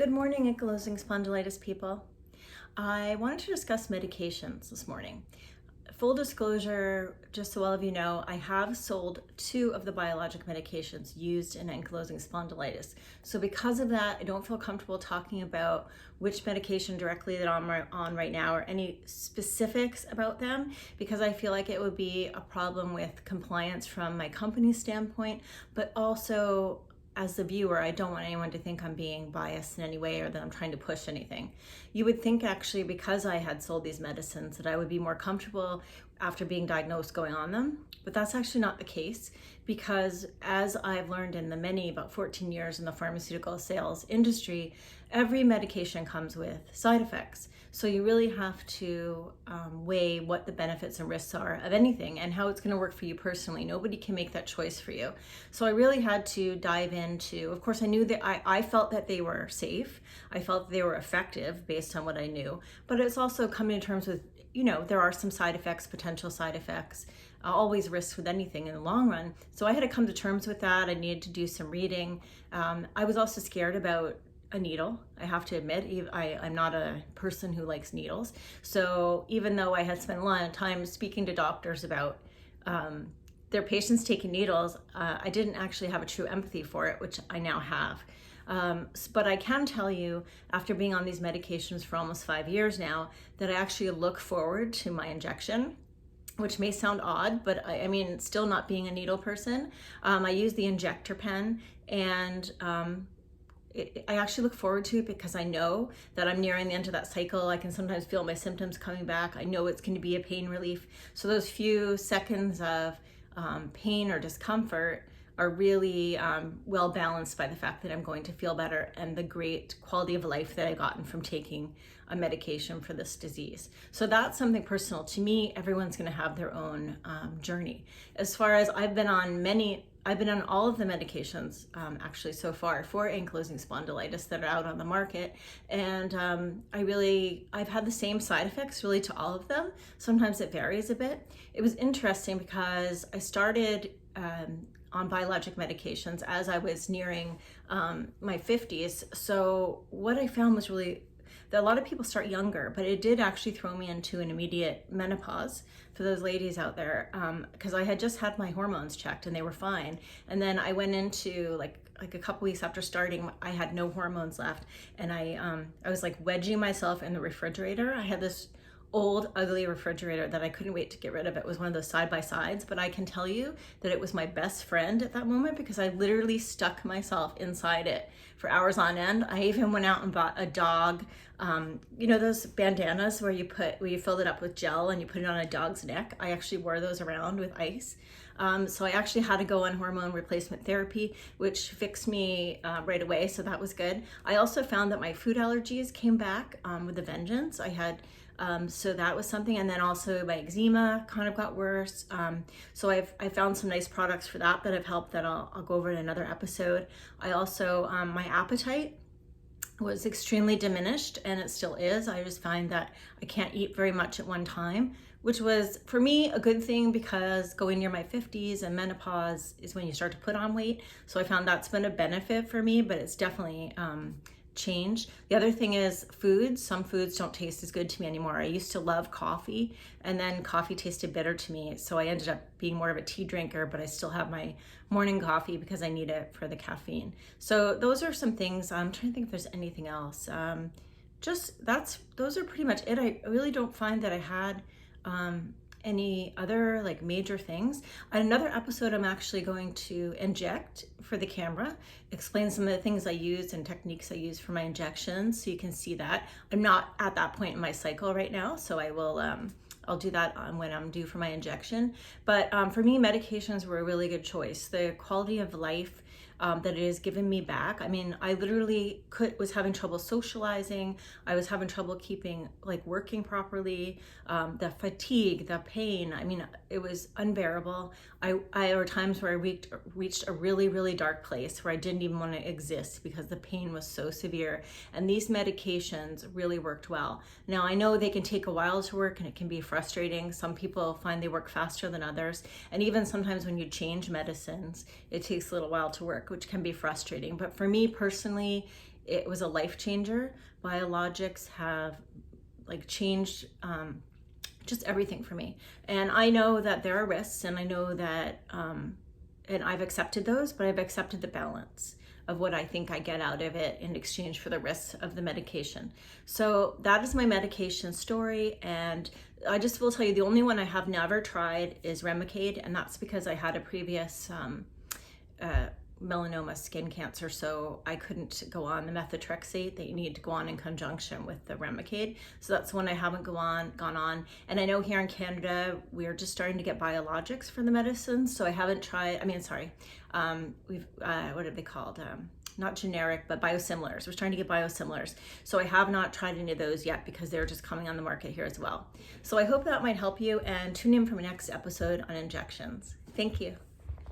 Good morning, Ankylosing Spondylitis people. I wanted to discuss medications this morning. Full disclosure, just so all of you know, I have sold 2 of the biologic medications used in ankylosing spondylitis. So because of that, I don't feel comfortable talking about which medication directly that I'm on right now or any specifics about them, because I feel like it would be a problem with compliance from my company's standpoint, but also as the viewer, I don't want anyone to think I'm being biased in any way or that I'm trying to push anything. You would think actually, because I had sold these medicines, that I would be more comfortable after being diagnosed going on them, but that's actually not the case, because as I've learned in the about 14 years in the pharmaceutical sales industry, every medication comes with side effects. So you really have to weigh what the benefits and risks are of anything and how it's going to work for you personally. Nobody can make that choice for you. So I really had to dive into, of course, I knew that I felt that they were safe. I felt that they were effective based on what I knew, but it's also coming to terms with, there are some side effects, potential side effects, always risks with anything in the long run. So I had to come to terms with that. I needed to do some reading. I was also scared about a needle. I have to admit, I'm not a person who likes needles. So even though I had spent a lot of time speaking to doctors about their patients taking needles, I didn't actually have a true empathy for it, which I now have. But I can tell you, after being on these medications for almost 5 years now, that I actually look forward to my injection, which may sound odd, but I mean, still not being a needle person. I use the injector pen, and I actually look forward to it because I know that I'm nearing the end of that cycle. I can sometimes feel my symptoms coming back. I know it's going to be a pain relief. So those few seconds of pain or discomfort are really well balanced by the fact that I'm going to feel better and the great quality of life that I've gotten from taking a medication for this disease. So that's something personal to me. Everyone's going to have their own journey. As far as I've been on all of the medications actually so far for ankylosing spondylitis that are out on the market, and I've had the same side effects really to all of them. Sometimes it varies a bit. It was interesting because I started on biologic medications as I was nearing my 50s. So what I found was really that a lot of people start younger, but it did actually throw me into an immediate menopause for those ladies out there, because I had just had my hormones checked and they were fine. And then I went into like a couple weeks after starting, I had no hormones left, and I was like wedging myself in the refrigerator. I had this old ugly refrigerator that I couldn't wait to get rid of. It was one of those side by sides, but I can tell you that it was my best friend at that moment because I literally stuck myself inside it for hours on end. I even went out and bought a dog, those bandanas where you filled it up with gel and you put it on a dog's neck. I actually wore those around with ice. So I actually had to go on hormone replacement therapy, which fixed me right away. So that was good. I also found that my food allergies came back with a vengeance. So that was something, and then also my eczema kind of got worse. So I found some nice products for that have helped that I'll go over in another episode. I also, my appetite was extremely diminished, and it still is. I just find that I can't eat very much at one time, which was for me a good thing because going near my 50s and menopause is when you start to put on weight. So I found that's been a benefit for me, but it's definitely change. The other thing is foods. Some foods don't taste as good to me anymore. I used to love coffee, and then coffee tasted bitter to me. So I ended up being more of a tea drinker, but I still have my morning coffee because I need it for the caffeine. So those are some things. I'm trying to think if there's anything else. Those are pretty much it. I really don't find that I had any other like major things. On another episode, I'm actually going to inject for the camera, explain some of the things I use and techniques I use for my injections, so you can see that. I'm not at that point in my cycle right now, so I will I'll do that when I'm due for my injection. But for me, medications were a really good choice. The quality of life that it has given me back. I mean, I literally was having trouble socializing. I was having trouble working properly. The fatigue, the pain, I mean, it was unbearable. There were times where I reached a really, really dark place where I didn't even want to exist because the pain was so severe. And these medications really worked well. Now, I know they can take a while to work and it can be frustrating. Some people find they work faster than others. And even sometimes when you change medicines, it takes a little while to work, which can be frustrating. But for me personally, it was a life changer. Biologics have like changed just everything for me. And I know that there are risks, and I know that, and I've accepted those, but I've accepted the balance of what I think I get out of it in exchange for the risks of the medication. So that is my medication story. And I just will tell you, the only one I have never tried is Remicade, and that's because I had a previous melanoma skin cancer, so I couldn't go on the methotrexate that you need to go on in conjunction with the Remicade. So that's one I haven't gone on. And I know here in Canada, we're just starting to get biologics for the medicines. So I haven't tried, what are they called? Not generic, but biosimilars. We're trying to get biosimilars. So I have not tried any of those yet because they're just coming on the market here as well. So I hope that might help you, and tune in for my next episode on injections. Thank you.